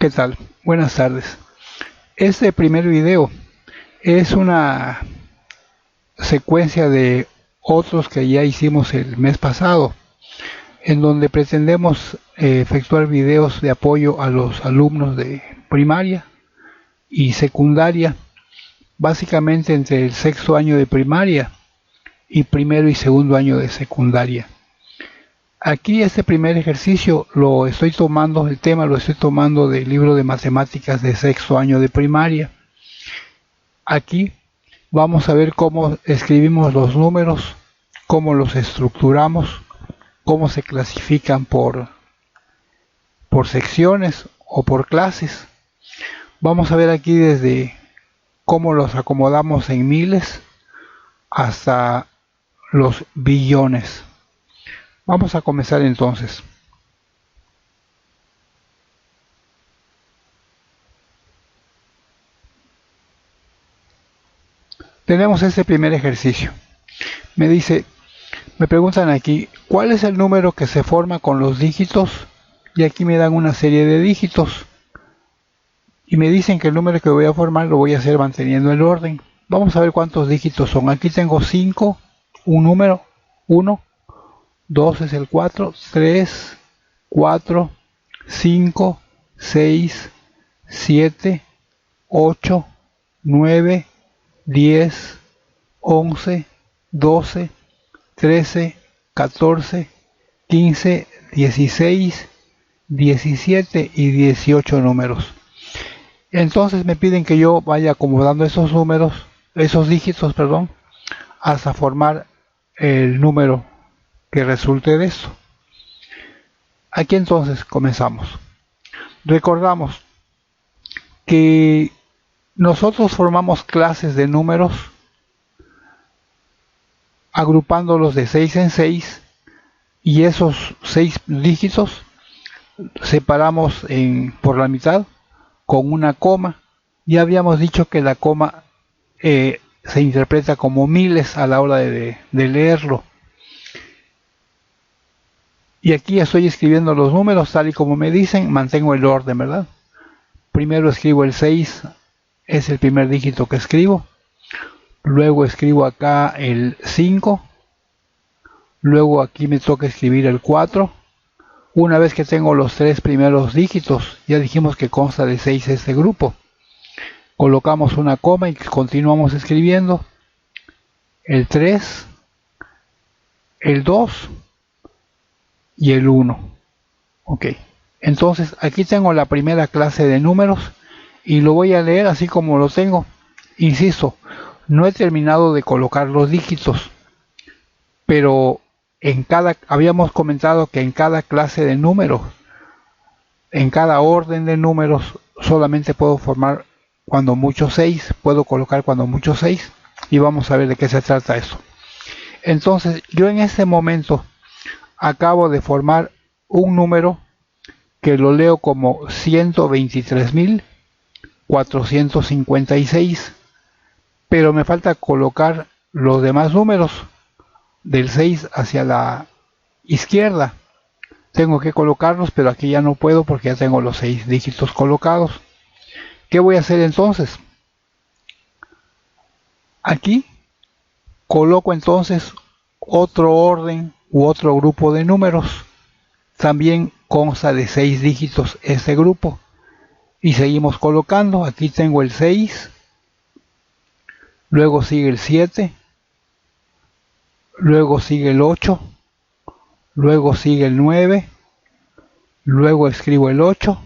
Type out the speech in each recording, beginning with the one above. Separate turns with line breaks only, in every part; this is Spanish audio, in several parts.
¿Qué tal? Buenas tardes. Este primer video es una secuencia de otros que ya hicimos el mes pasado, en donde pretendemos efectuar videos de apoyo a los alumnos de primaria y secundaria, básicamente entre el sexto año de primaria y primero y segundo año de secundaria. Aquí este primer ejercicio lo estoy tomando, el tema lo estoy tomando del libro de matemáticas de sexto año de primaria. Aquí vamos a ver cómo escribimos los números, cómo los estructuramos, cómo se clasifican por secciones o por clases. Vamos a ver aquí desde cómo los acomodamos en miles hasta los billones. Vamos a comenzar entonces. Tenemos este primer ejercicio. Me preguntan aquí, ¿cuál es el número que se forma con los dígitos? Y aquí me dan una serie de dígitos. Y me dicen que el número que voy a formar lo voy a hacer manteniendo el orden. Vamos a ver cuántos dígitos son. Aquí tengo 5, un número, 1. 2 es el 4, 3, 4, 5, 6, 7, 8, 9, 10, 11, 12, 13, 14, 15, 16, 17 y 18 números. Entonces me piden que yo vaya acomodando esos dígitos, hasta formar el número que resulte de esto. Aquí entonces comenzamos. Recordamos que nosotros formamos clases de números agrupándolos de 6 en 6 y esos 6 dígitos separamos por la mitad con una coma. Ya habíamos dicho que la coma se interpreta como miles a la hora de leerlo. Y aquí estoy escribiendo los números tal y como me dicen, mantengo el orden, ¿verdad? Primero escribo el 6, es el primer dígito que escribo. Luego escribo acá el 5. Luego aquí me toca escribir el 4. Una vez que tengo los 3 primeros dígitos, ya dijimos que consta de 6 este grupo. Colocamos una coma y continuamos escribiendo el 3, el 2 y el 1. Ok, entonces aquí tengo la primera clase de números y lo voy a leer así como lo tengo. Insisto, no he terminado de colocar los dígitos, pero habíamos comentado que en cada clase de números, en cada orden de números, solamente puedo formar cuando mucho 6, puedo colocar cuando mucho 6, y vamos a ver de qué se trata eso. Entonces yo en este momento acabo de formar un número que lo leo como 123.456, pero me falta colocar los demás números del 6 hacia la izquierda. Tengo que colocarlos, pero aquí ya no puedo porque ya tengo los 6 dígitos colocados. ¿Qué voy a hacer entonces? Aquí coloco entonces otro orden u otro grupo de números. También consta de 6 dígitos este grupo. Y seguimos colocando. Aquí tengo el 6. Luego sigue el 7. Luego sigue el 8. Luego sigue el 9. Luego escribo el 8.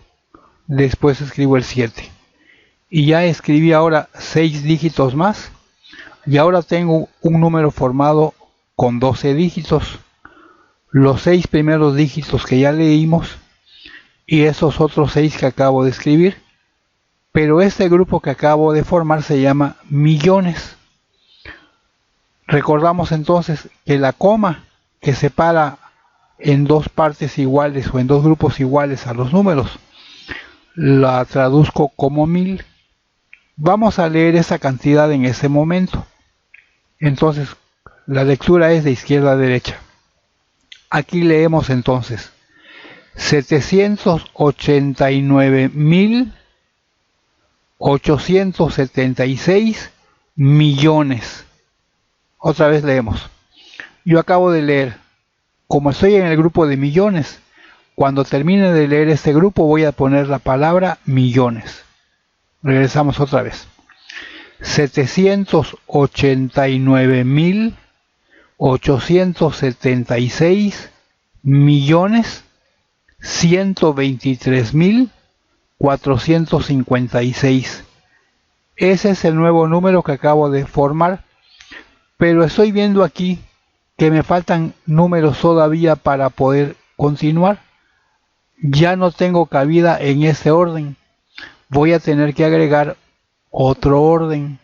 Después escribo el 7. Y ya escribí ahora 6 dígitos más. Y ahora tengo un número formado con 12 dígitos. Los 6 primeros dígitos que ya leímos y esos otros 6 que acabo de escribir, pero este grupo que acabo de formar se llama millones. Recordamos entonces que la coma que separa en dos partes iguales o en dos grupos iguales a los números la traduzco como 1000. Vamos a leer esa cantidad en ese momento. Entonces la lectura es de izquierda a derecha. Aquí leemos entonces 789.876 millones. Otra vez leemos. Yo acabo de leer. Como estoy en el grupo de millones, cuando termine de leer este grupo voy a poner la palabra millones. Regresamos otra vez. 789.876 millones 123.456. Ese es el nuevo número que acabo de formar, pero estoy viendo aquí que me faltan números todavía para poder continuar. Ya no tengo cabida en este orden. Voy a tener que agregar otro orden.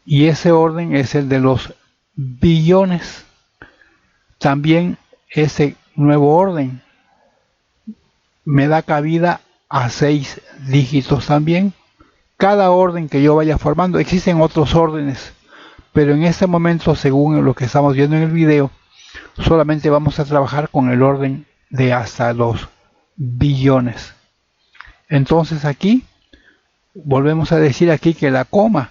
Y ese orden es el de los billones. También ese nuevo orden me da cabida a 6 dígitos también. Cada orden que yo vaya formando, existen otros órdenes, pero en este momento, según lo que estamos viendo en el video, solamente vamos a trabajar con el orden de hasta los billones. Entonces aquí volvemos a decir aquí que la coma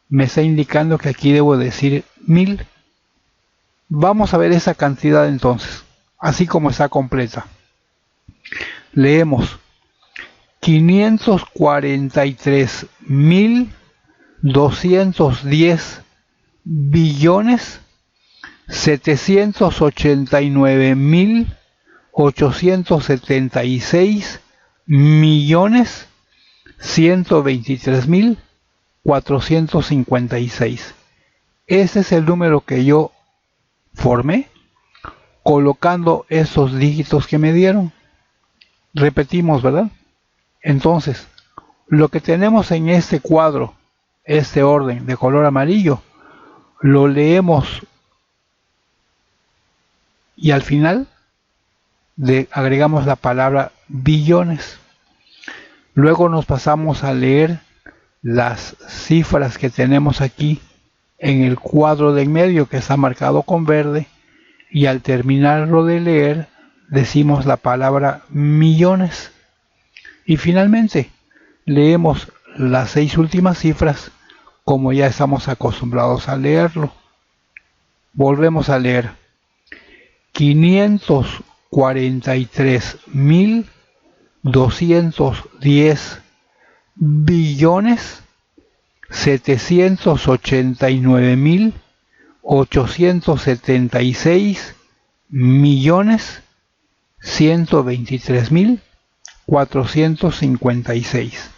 me está indicando que aquí debo decir 1000. Vamos a ver esa cantidad entonces, así como está completa. Leemos 543.210 billones 789.876 millones 123.456. Ese es el número que yo formé colocando esos dígitos que me dieron. Repetimos, ¿verdad? Entonces, lo que tenemos en este cuadro, este orden de color amarillo, lo leemos y al final agregamos la palabra billones. Luego nos pasamos a leer las cifras que tenemos aquí en el cuadro de en medio que está marcado con verde, y al terminarlo de leer decimos la palabra millones. Y finalmente leemos las 6 últimas cifras como ya estamos acostumbrados a leerlo. Volvemos a leer 543.210 billones 789.876 millones 123.456.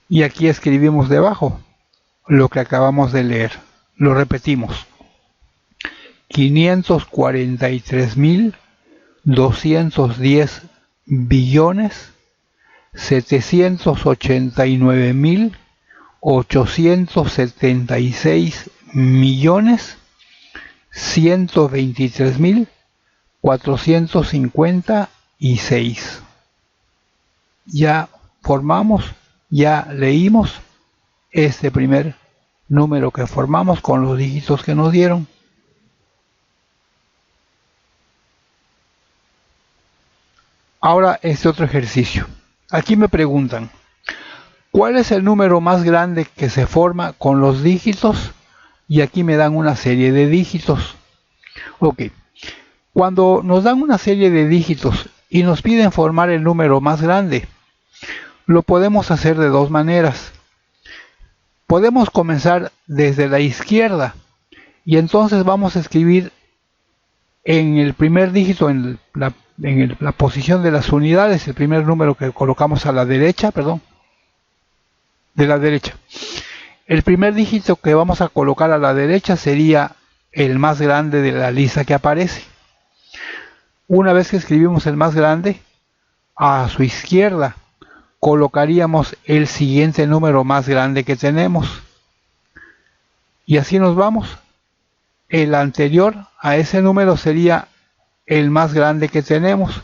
Y aquí escribimos debajo lo que acabamos de leer. Lo repetimos. 543.210 billones 789.876 millones 123.456. Ya formamos, ya leímos este primer número que formamos con los dígitos que nos dieron. Ahora este otro ejercicio. Aquí me preguntan, ¿cuál es el número más grande que se forma con los dígitos? Y aquí me dan una serie de dígitos. Ok, cuando nos dan una serie de dígitos y nos piden formar el número más grande, lo podemos hacer de dos maneras. Podemos comenzar desde la izquierda y entonces vamos a escribir en el primer dígito, en la posición de las unidades, el primer número que colocamos a la derecha, de la derecha. El primer dígito que vamos a colocar a la derecha sería el más grande de la lista que aparece. Una vez que escribimos el más grande, a su izquierda colocaríamos el siguiente número más grande que tenemos. Y así nos vamos. El anterior a ese número sería el más grande que tenemos.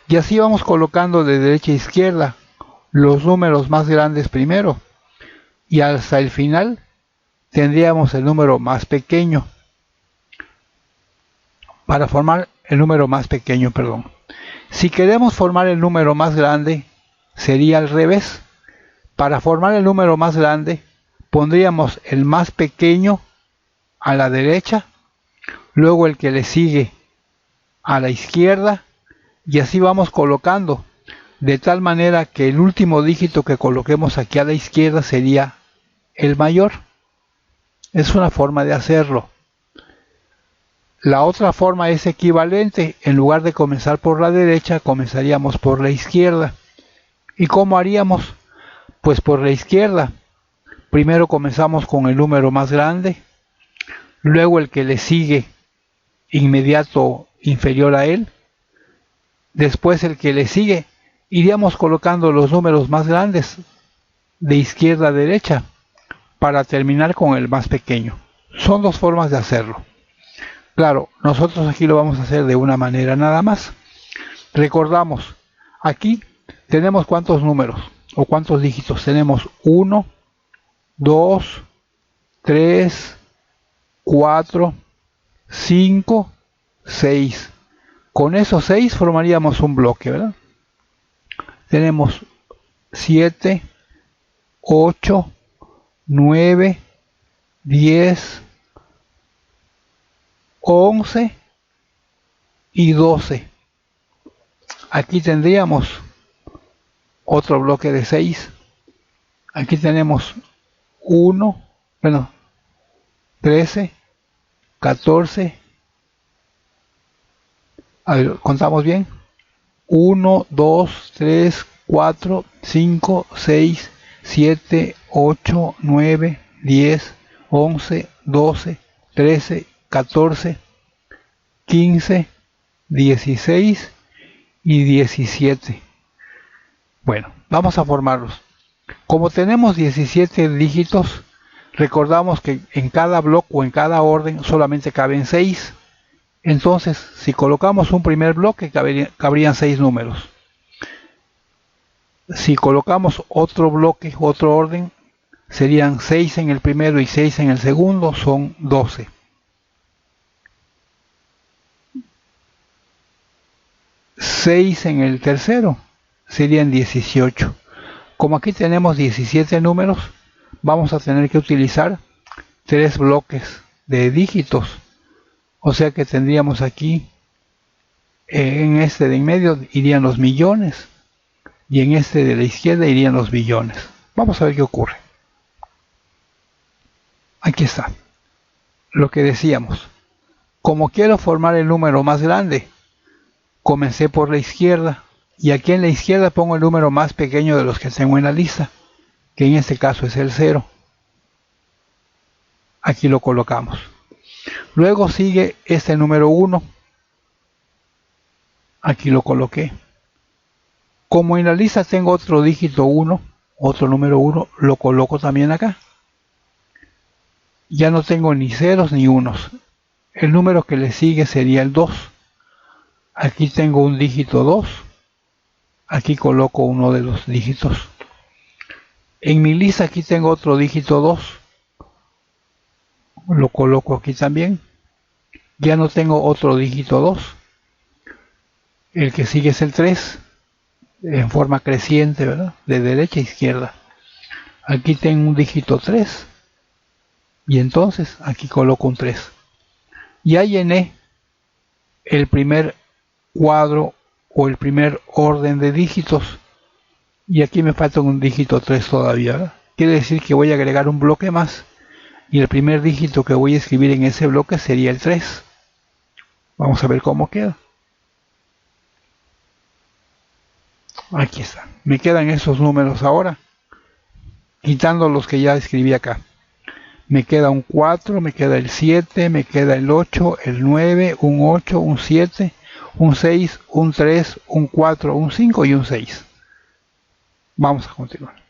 Y así vamos colocando de derecha a izquierda los números más grandes primero. Y hasta el final tendríamos el número más pequeño. para formar el número más pequeño, perdón. Si queremos formar el número más grande, sería al revés. Para formar el número más grande, pondríamos el más pequeño a la derecha, luego el que le sigue a la izquierda, y así vamos colocando, de tal manera que el último dígito que coloquemos aquí a la izquierda sería el mayor. Es una forma de hacerlo. La otra forma es equivalente. En lugar de comenzar por la derecha, comenzaríamos por la izquierda. ¿Y cómo haríamos? Pues por la izquierda. Primero comenzamos con el número más grande, luego el que le sigue inmediato inferior a él, después el que le sigue. Iríamos colocando los números más grandes de izquierda a derecha para terminar con el más pequeño. Son dos formas de hacerlo. Claro, nosotros aquí lo vamos a hacer de una manera nada más. Recordamos, aquí tenemos cuántos números o cuántos dígitos. Tenemos 1, 2, 3, 4, 5, 6. Con esos 6 formaríamos un bloque, ¿verdad? Tenemos 7, 8, 9, 10, 11 y 12. Aquí tendríamos otro bloque de 6. Aquí tenemos 13, 14. A ver, contamos bien. 1, 2, 3, 4, 5, 6, 7, 8, 9, 10, 11, 12, 13, 14, 15, 16 y 17. Bueno, vamos a formarlos. Como tenemos 17 dígitos, recordamos que en cada bloque o en cada orden solamente caben 6. Entonces, si colocamos un primer bloque, cabrían 6 números. Si colocamos otro bloque, otro orden, serían 6 en el primero y 6 en el segundo, son 12. 6 en el tercero, serían 18. Como aquí tenemos 17 números, vamos a tener que utilizar 3 bloques de dígitos. O sea que tendríamos aquí, en este de en medio irían los millones, y en este de la izquierda irían los billones. Vamos a ver qué ocurre. Aquí está. Lo que decíamos. Como quiero formar el número más grande, comencé por la izquierda, y aquí en la izquierda pongo el número más pequeño de los que tengo en la lista, que en este caso es el 0. Aquí lo colocamos. Luego sigue este número 1. Aquí lo coloqué. Como en la lista tengo otro dígito 1, otro número 1, lo coloco también acá. Ya no tengo ni ceros ni unos. El número que le sigue sería el 2. Aquí tengo un dígito 2. Aquí coloco uno de los dígitos. En mi lista aquí tengo otro dígito 2. Lo coloco aquí también. Ya no tengo otro dígito 2. El que sigue es el 3. En forma creciente, ¿verdad? De derecha a izquierda. Aquí tengo un dígito 3. Y entonces aquí coloco un 3. Ya llené el primer cuadro o el primer orden de dígitos. Y aquí me falta un dígito 3 todavía, ¿verdad? Quiere decir que voy a agregar un bloque más. Y el primer dígito que voy a escribir en ese bloque sería el 3. Vamos a ver cómo queda. Aquí está. Me quedan esos números ahora, quitando los que ya escribí acá. Me queda un 4, me queda el 7, me queda el 8, el 9, un 8, un 7, un 6, un 3, un 4, un 5 y un 6. Vamos a continuar.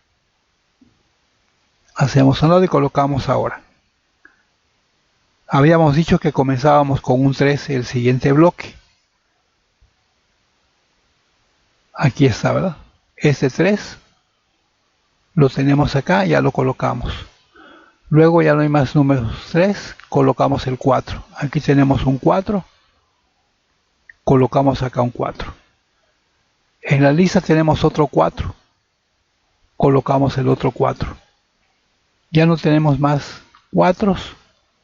Hacemos un lado y colocamos ahora. Habíamos dicho que comenzábamos con un 3 el siguiente bloque. Aquí está, ¿verdad? Este 3 lo tenemos acá, ya lo colocamos. Luego ya no hay más números 3, colocamos el 4. Aquí tenemos un 4 colocamos acá un 4. En la lista tenemos otro 4, colocamos el otro 4. Ya no tenemos más 4,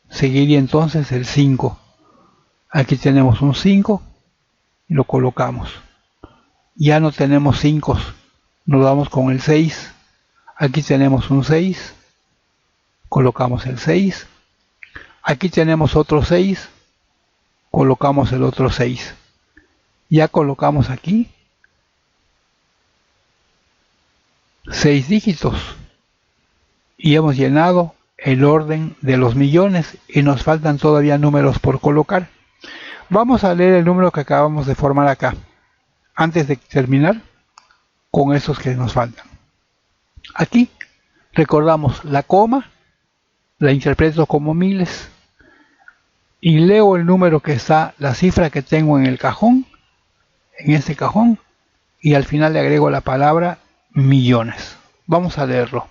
seguiría entonces el 5. Aquí tenemos un 5 y lo colocamos. Ya no tenemos 5, nos vamos con el 6. Aquí tenemos un 6, colocamos el 6. Aquí tenemos otro 6, colocamos el otro 6. Ya colocamos aquí 6 dígitos y hemos llenado el orden de los millones y nos faltan todavía números por colocar. Vamos a leer el número que acabamos de formar acá antes de terminar con esos que nos faltan. Aquí recordamos la coma, la interpreto como miles y leo el número que está, la cifra que tengo en el cajón, en este cajón, y al final le agrego la palabra millones. Vamos a leerlo.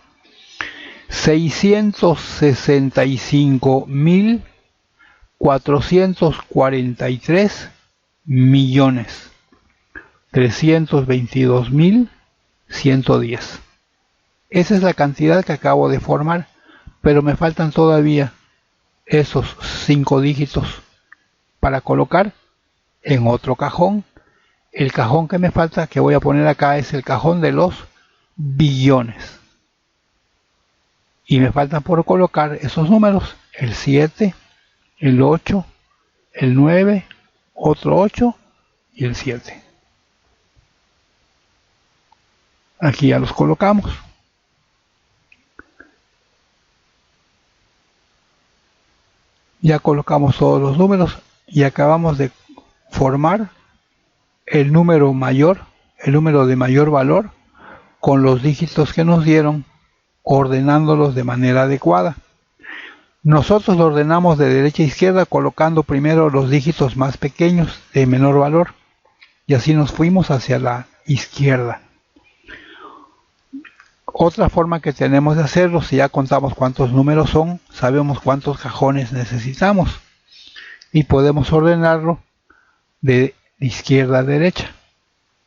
665.443 millones 322.110. Esa es la cantidad que acabo de formar, pero me faltan todavía esos 5 dígitos para colocar en otro cajón. El cajón que me falta, que voy a poner acá, es el cajón de los billones. Y me faltan por colocar esos números, el 7, el 8, el 9, otro 8 y el 7. Aquí ya los colocamos. Ya colocamos todos los números y acabamos de formar el número mayor, el número de mayor valor, con los dígitos que nos dieron, ordenándolos de manera adecuada. Nosotros lo ordenamos de derecha a izquierda colocando primero los dígitos más pequeños de menor valor y así nos fuimos hacia la izquierda. Otra forma que tenemos de hacerlo, si ya contamos cuántos números son, sabemos cuántos cajones necesitamos y podemos ordenarlo de izquierda a derecha.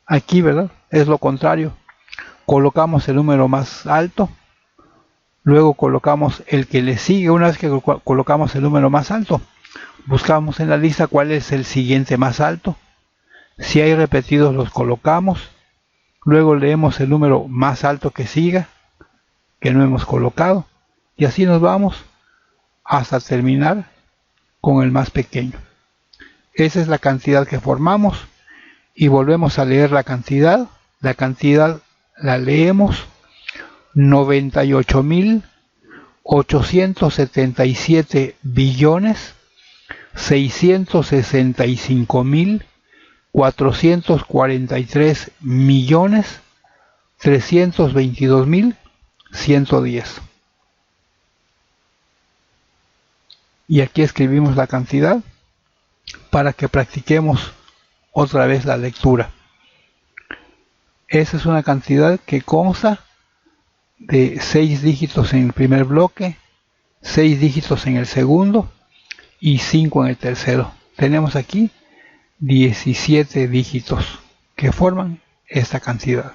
Aquí, ¿verdad? Es lo contrario. Colocamos el número más alto, luego colocamos el que le sigue. Una vez que colocamos el número más alto, buscamos en la lista cuál es el siguiente más alto. Si hay repetidos, los colocamos. Luego leemos el número más alto que siga, que no hemos colocado, y así nos vamos hasta terminar con el más pequeño. Esa es la cantidad que formamos y volvemos a leer la cantidad. La cantidad la leemos: 98.877 billones 665.443 millones 322.110. Y aquí escribimos la cantidad para que practiquemos otra vez la lectura. Esa es una cantidad que consta de 6 dígitos en el primer bloque, 6 dígitos en el segundo y 5 en el tercero. Tenemos aquí 17 dígitos que forman esta cantidad.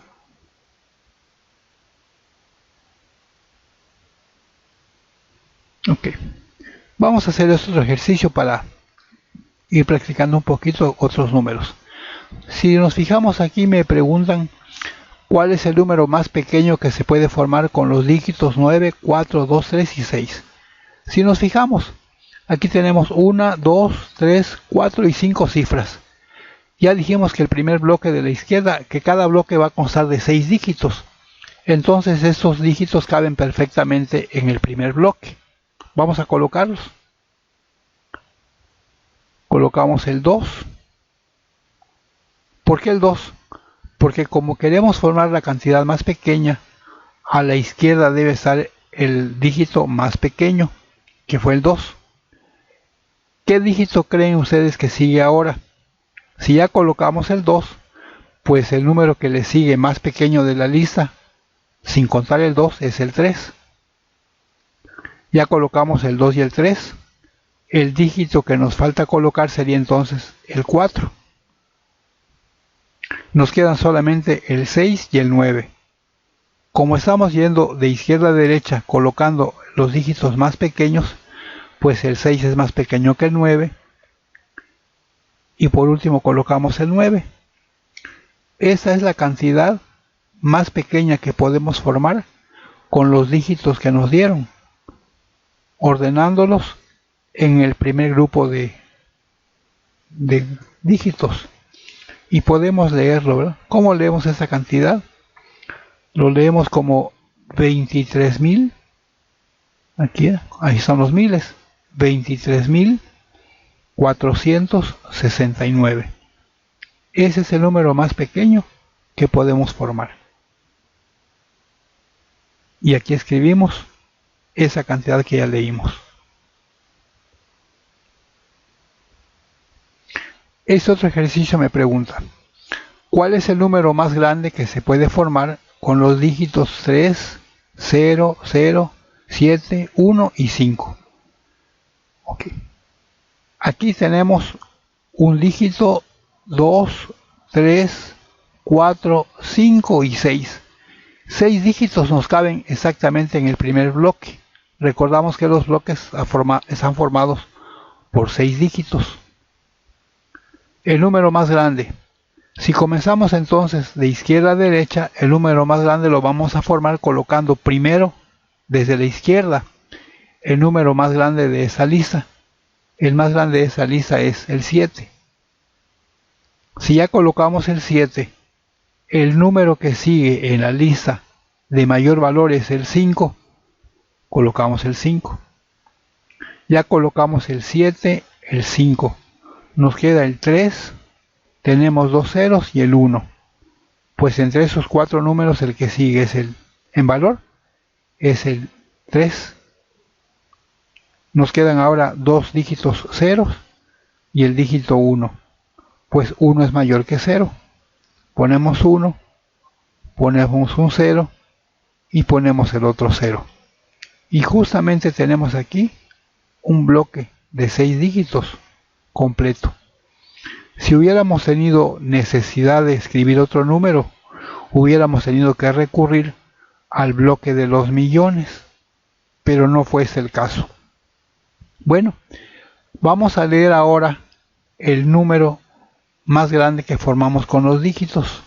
Ok, vamos a hacer otro ejercicio para ir practicando un poquito otros números. Si nos fijamos aquí, me preguntan cuál es el número más pequeño que se puede formar con los dígitos 9, 4, 2, 3 y 6. Si nos fijamos, aquí tenemos 1, 2, 3, 4 y 5 cifras. Ya dijimos que el primer bloque de la izquierda, que cada bloque va a constar de 6 dígitos. Entonces estos dígitos caben perfectamente en el primer bloque. Vamos a colocarlos. Colocamos el 2. ¿Por qué el 2? Porque como queremos formar la cantidad más pequeña, a la izquierda debe estar el dígito más pequeño, que fue el 2. ¿Qué dígito creen ustedes que sigue ahora? Si ya colocamos el 2, pues el número que le sigue más pequeño de la lista, sin contar el 2, es el 3. Ya colocamos el 2 y el 3. El dígito que nos falta colocar sería entonces el 4. Nos quedan solamente el 6 y el 9. Como estamos yendo de izquierda a derecha colocando los dígitos más pequeños, pues el 6 es más pequeño que el 9. Y por último colocamos el 9. Esa es la cantidad más pequeña que podemos formar con los dígitos que nos dieron, ordenándolos en el primer grupo de dígitos. Y podemos leerlo, ¿verdad? ¿Cómo leemos esa cantidad? Lo leemos como 23.000. Aquí, ahí son los miles. 23.469. Ese es el número más pequeño que podemos formar. Y aquí escribimos esa cantidad que ya leímos. Este otro ejercicio me pregunta: ¿cuál es el número más grande que se puede formar con los dígitos 3, 0, 0, 7, 1 y 5? Okay. Aquí tenemos un dígito 2, 3, 4, 5 y 6. 6 dígitos nos caben exactamente en el primer bloque. Recordamos que los bloques están formados por 6 dígitos. El número más grande. Si comenzamos entonces de izquierda a derecha, el número más grande lo vamos a formar colocando primero desde la izquierda el número más grande de esa lista. El más grande de esa lista es el 7. Si ya colocamos el 7, el número que sigue en la lista de mayor valor es el 5, colocamos el 5. Ya colocamos el 7, el 5. Nos queda el 3, tenemos 2 ceros y el 1. Pues entre esos 4 números el que sigue es en valor es el 3. Nos quedan ahora 2 dígitos ceros y el dígito 1. Pues 1 es mayor que 0. Ponemos 1, ponemos un 0 y ponemos el otro 0. Y justamente tenemos aquí un bloque de 6 dígitos completo. Si hubiéramos tenido necesidad de escribir otro número, hubiéramos tenido que recurrir al bloque de los millones, pero no fue ese el caso. Bueno, vamos a leer ahora el número más grande que formamos con los dígitos.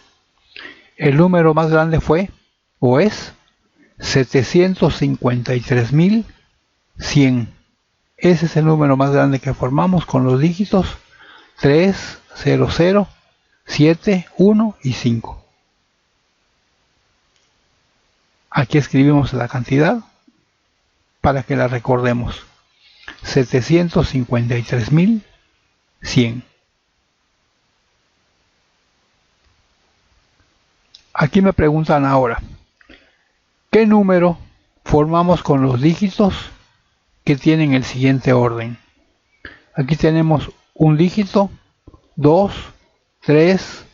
El número más grande fue, o es, 753.100. Ese es el número más grande que formamos con los dígitos 3, 0, 0, 7, 1 y 5. Aquí escribimos la cantidad para que la recordemos. 753.100. Aquí me preguntan ahora, ¿qué número formamos con los dígitos que tienen el siguiente orden? Aquí tenemos un dígito, 2, 3,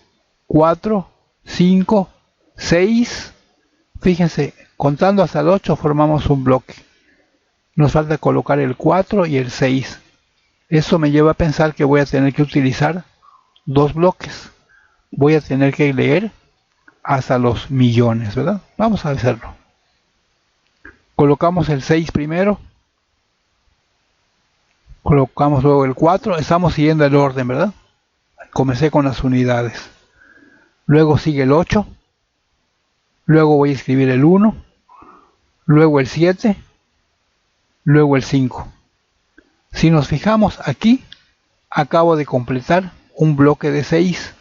4, 5, 6. Fíjense, contando hasta el 8 formamos un bloque. Nos falta colocar el 4 y el 6. Eso me lleva a pensar que voy a tener que utilizar 2 bloques. Voy a tener que leer hasta los millones, ¿verdad? Vamos a hacerlo. Colocamos el 6 primero. Colocamos luego el 4. Estamos siguiendo el orden, ¿verdad? Comencé con las unidades. Luego sigue el 8. Luego voy a escribir el 1. Luego el 7. Luego el 5. Si nos fijamos aquí, acabo de completar un bloque de 6.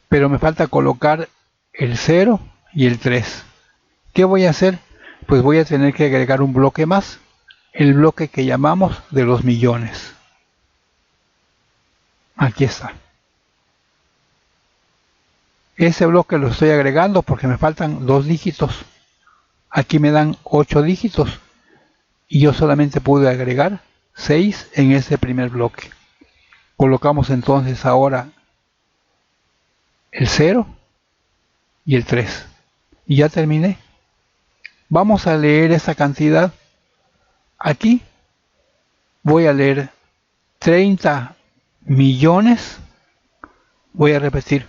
Pero me falta colocar el 0 y el 3. ¿Qué voy a hacer? Pues voy a tener que agregar un bloque más, el bloque que llamamos de los millones. Aquí está. Ese bloque lo estoy agregando porque me faltan 2 dígitos. Aquí me dan 8 dígitos y yo solamente pude agregar 6 en ese primer bloque. Colocamos entonces ahora el 0 y el 3. Y ya terminé. Vamos a leer esa cantidad. Aquí voy a leer 30 millones Voy a repetir.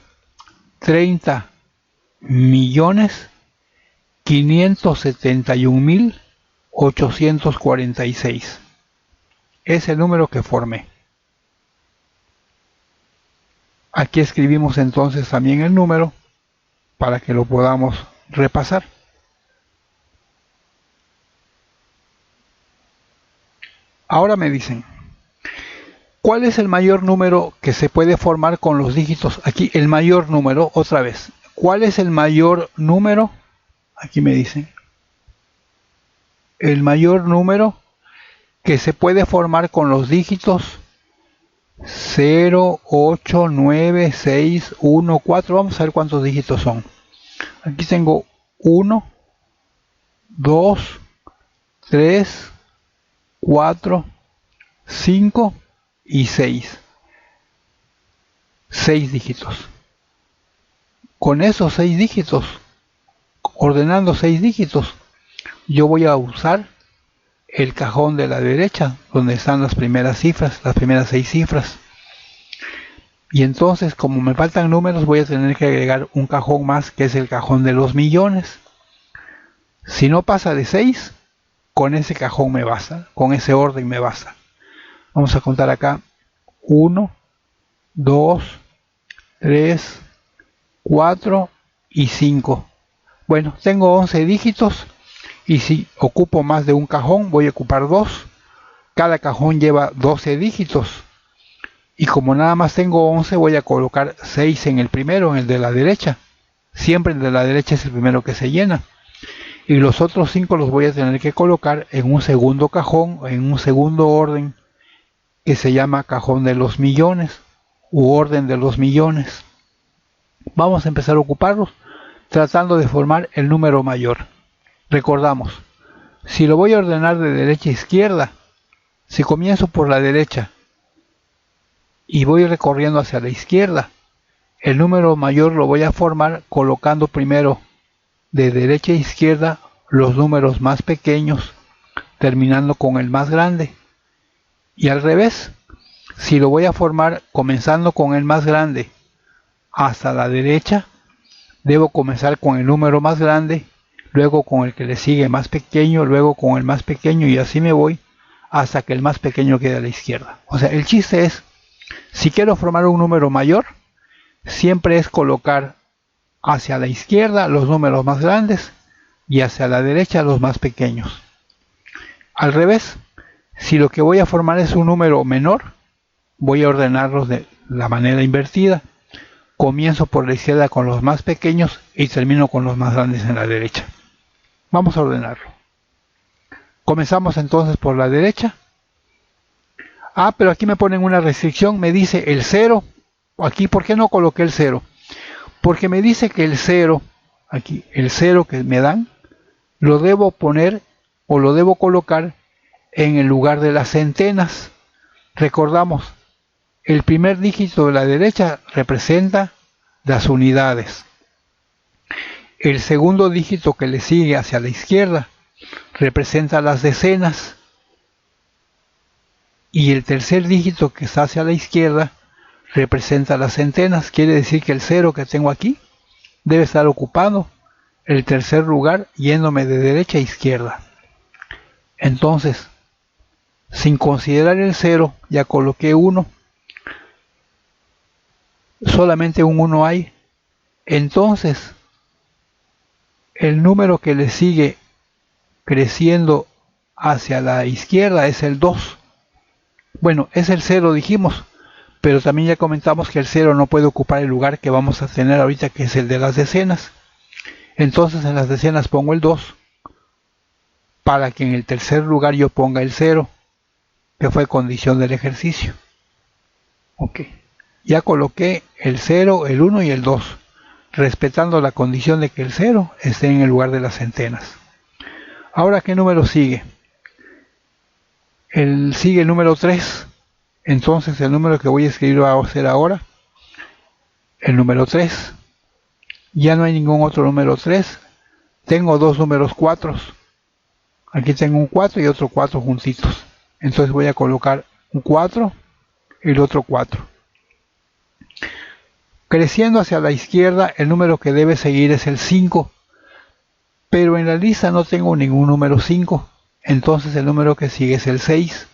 30.571.846. Es el número que formé. Aquí escribimos entonces también el número para que lo podamos repasar. Ahora me dicen, ¿cuál es el mayor número que se puede formar con los dígitos? Aquí el mayor número, otra vez. ¿Cuál es el mayor número? Aquí me dicen. El mayor número que se puede formar con los dígitos 0, 8, 9, 6, 1, 4. Vamos a ver cuántos dígitos son. Aquí tengo 1, 2, 3, 4, 5 y 6. 6 dígitos. Con esos 6 dígitos, ordenando 6 dígitos, yo voy a usar el cajón de la derecha, donde están las primeras cifras, las primeras 6 cifras. Y entonces, como me faltan números, voy a tener que agregar un cajón más, que es el cajón de los millones. Si no pasa de 6, con ese cajón me basta, con ese orden me basta. Vamos a contar acá. 1, 2, 3, 4 y 5. Bueno, tengo 11 dígitos. Y si ocupo más de un cajón, voy a ocupar 2. Cada cajón lleva 12 dígitos. Y como nada más tengo 11, voy a colocar 6 en el primero, en el de la derecha. Siempre el de la derecha es el primero que se llena. Y los otros 5 los voy a tener que colocar en un segundo cajón, en un segundo orden, que se llama cajón de los millones, u orden de los millones. Vamos a empezar a ocuparlos, tratando de formar el número mayor. Recordamos, si lo voy a ordenar de derecha a izquierda, si comienzo por la derecha y voy recorriendo hacia la izquierda, el número mayor lo voy a formar colocando primero de derecha a izquierda los números más pequeños, terminando con el más grande. Y al revés, si lo voy a formar comenzando con el más grande hasta la derecha, debo comenzar con el número más grande, luego con el que le sigue más pequeño, luego con el más pequeño, y así me voy hasta que el más pequeño quede a la izquierda. O sea, el chiste es, si quiero formar un número mayor, siempre es colocar hacia la izquierda los números más grandes y hacia la derecha los más pequeños. Al revés, si lo que voy a formar es un número menor, voy a ordenarlos de la manera invertida. Comienzo por la izquierda con los más pequeños y termino con los más grandes en la derecha. Vamos a ordenarlo. Comenzamos entonces por la derecha. Pero aquí me ponen una restricción, me dice el 0. Aquí, ¿por qué no coloqué el 0? Porque me dice que el 0, aquí, el 0 que me dan, lo debo poner o lo debo colocar en el lugar de las centenas. Recordamos, el primer dígito de la derecha representa las unidades. El segundo dígito que le sigue hacia la izquierda representa las decenas. Y el tercer dígito que está hacia la izquierda representa las centenas. Quiere decir que el 0 que tengo aquí debe estar ocupando el tercer lugar yéndome de derecha a izquierda. Entonces, sin considerar el 0, ya coloqué 1. Solamente un 1 hay. Entonces, el número que le sigue creciendo hacia la izquierda es el 2. Bueno, es el 0 dijimos, pero también ya comentamos que el 0 no puede ocupar el lugar que vamos a tener ahorita, que es el de las decenas. Entonces en las decenas pongo el 2, para que en el tercer lugar yo ponga el 0, que fue condición del ejercicio. Ok, ya coloqué el 0, el 1 y el 2, respetando la condición de que el 0 esté en el lugar de las centenas. Ahora, ¿qué número sigue? Sigue el número 3. Entonces el número que voy a escribir va a ser ahora el número 3. Ya no hay ningún otro número 3. Tengo dos números 4. Aquí tengo un 4 y otro 4 juntitos. Entonces voy a colocar un 4 y el otro 4. Creciendo hacia la izquierda, el número que debe seguir es el 5, pero en la lista no tengo ningún número 5, entonces el número que sigue es el 6.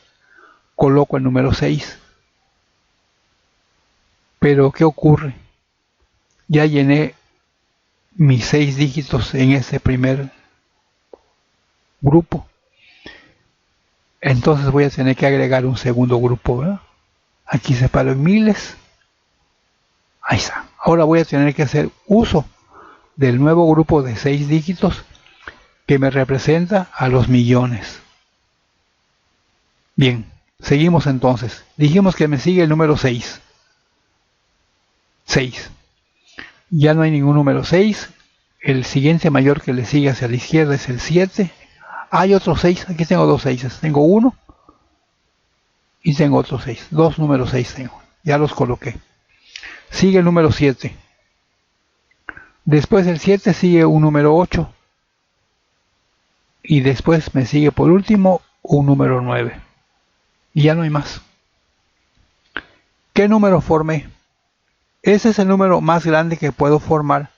Coloco el número 6. Pero ¿qué ocurre? Ya llené mis 6 dígitos en este primer grupo. Entonces voy a tener que agregar un segundo grupo, ¿verdad? Aquí separo en miles. Ahí está. Ahora voy a tener que hacer uso del nuevo grupo de 6 dígitos que me representa a los millones. Bien, seguimos entonces. Dijimos que me sigue el número 6. 6. Ya no hay ningún número 6. El siguiente mayor que le sigue hacia la izquierda es el 7. Hay otro 6. Aquí tengo dos 6. Tengo uno y tengo otro 6. Dos números 6 tengo. Ya los coloqué. Sigue el número 7. Después del 7 sigue un número 8. Y después me sigue por último un número 9. Y ya no hay más. ¿Qué número formé? Ese es el número más grande que puedo formar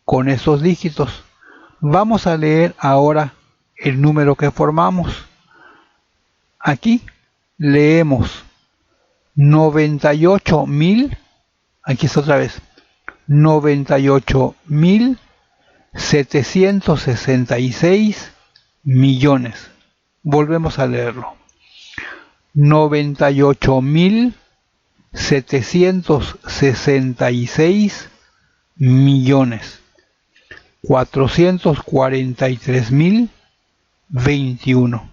con esos dígitos. Vamos a leer ahora el número que formamos. Aquí leemos 98.000. Aquí está otra vez. 98.766 millones. Volvemos a leerlo. 98.766 millones 443.021.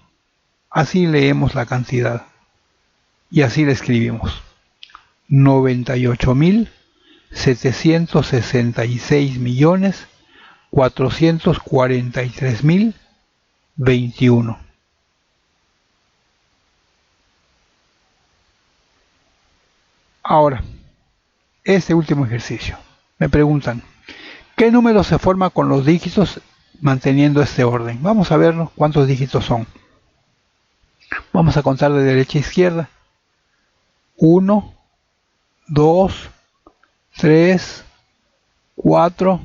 Así leemos la cantidad y así la escribimos. 98.766 millones 443.021. Ahora, este último ejercicio. Me preguntan, ¿qué número se forma con los dígitos manteniendo este orden? Vamos a verlo, cuántos dígitos son. Vamos a contar de derecha a izquierda. 1, 2, 3, 4,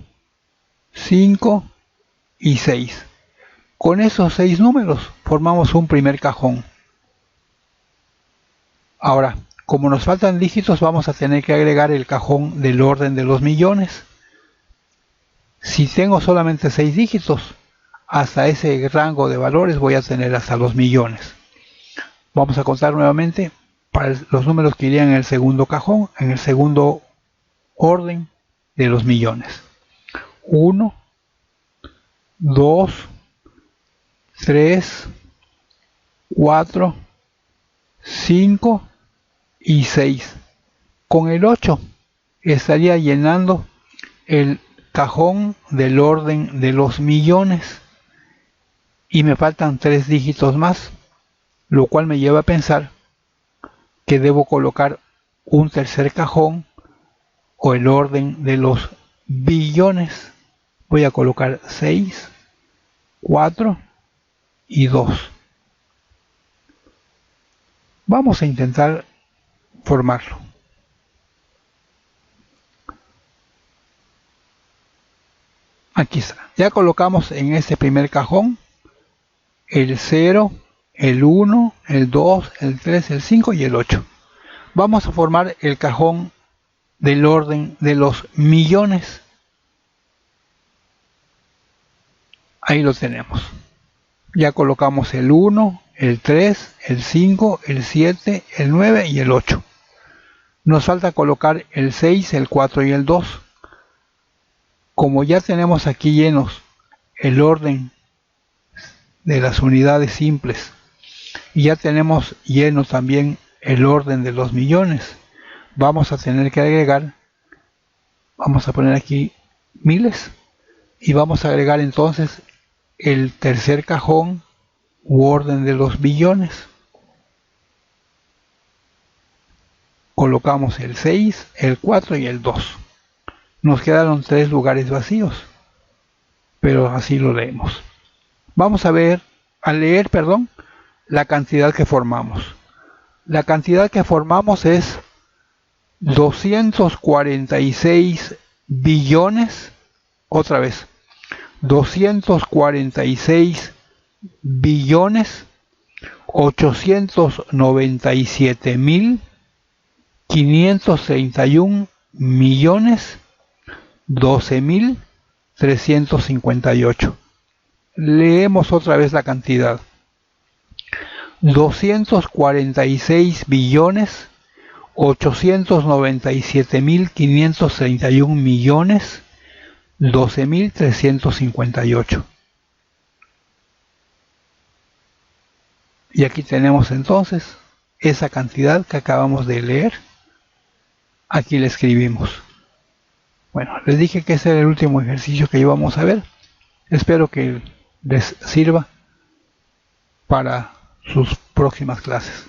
5 y 6. Con esos 6 números formamos un primer cajón. Ahora, como nos faltan dígitos, vamos a tener que agregar el cajón del orden de los millones. Si tengo solamente 6 dígitos, hasta ese rango de valores voy a tener hasta los millones. Vamos a contar nuevamente para los números que irían en el segundo cajón, en el segundo orden de los millones. 1, 2, 3, 4, 5 y 6. Con el 8 estaría llenando el cajón del orden de los millones y me faltan 3 dígitos más, lo cual me lleva a pensar que debo colocar un tercer cajón o el orden de los billones. Voy a colocar 6, 4 y 2. Vamos a intentar formarlo. Aquí está. Ya colocamos en este primer cajón el 0, el 1, el 2, el 3, el 5 y el 8. Vamos a formar el cajón del orden de los millones. Ahí lo tenemos. Ya colocamos el 1, el 3, el 5, el 7, el 9 y el 8. Nos falta colocar el 6, el 4 y el 2. Como ya tenemos aquí llenos el orden de las unidades simples y ya tenemos lleno también el orden de los millones, vamos a tener que agregar, vamos a poner aquí miles y vamos a agregar entonces el tercer cajón u orden de los billones. Colocamos el 6, el 4 y el 2. Nos quedaron 3 lugares vacíos, pero así lo leemos. Vamos a leer, la cantidad que formamos. La cantidad que formamos es 246 billones, otra vez, 246 billones 897.531 millones 12.358. Leemos otra vez la cantidad: 246 billones 897.531 millones 12.358. Y aquí tenemos entonces esa cantidad que acabamos de leer. Aquí la escribimos. Bueno, les dije que ese era el último ejercicio que íbamos a ver. Espero que les sirva para sus próximas clases.